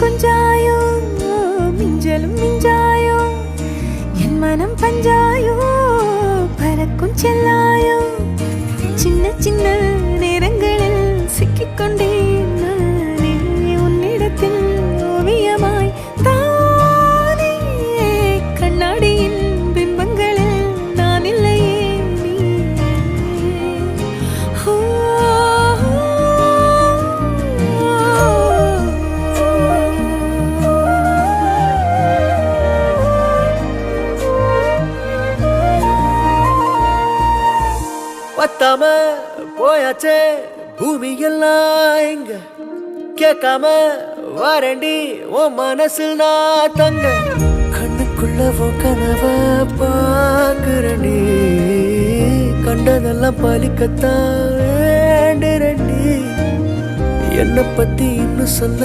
கொஞ்சாயோ மிஞ்சலும் மிஞ்சாயோ என் மனம் பஞ்சாயோ பறக்கும் செல்லாயோ சின்ன சின்ன நேரங்களில் சிக்கிக்கொண்டேன் நானே உன்னிடத்தில் ஓவியமாய் தானே கண்ணாடியின் பிம்பங்களில் நான் இல்லையே நீ பத்தாம போயாச்சே பூமி எல்லாம் இங்க கேட்காம வாரண்டி உன் மனசில் நான் தங்க கண்ணுக்குள்ள உன் கனவ பாக்குறண்டி கண்டதெல்லாம் பலிக்கத்தான் வேண்டுறண்டி என்னை பத்தி இன்னும் சொல்ல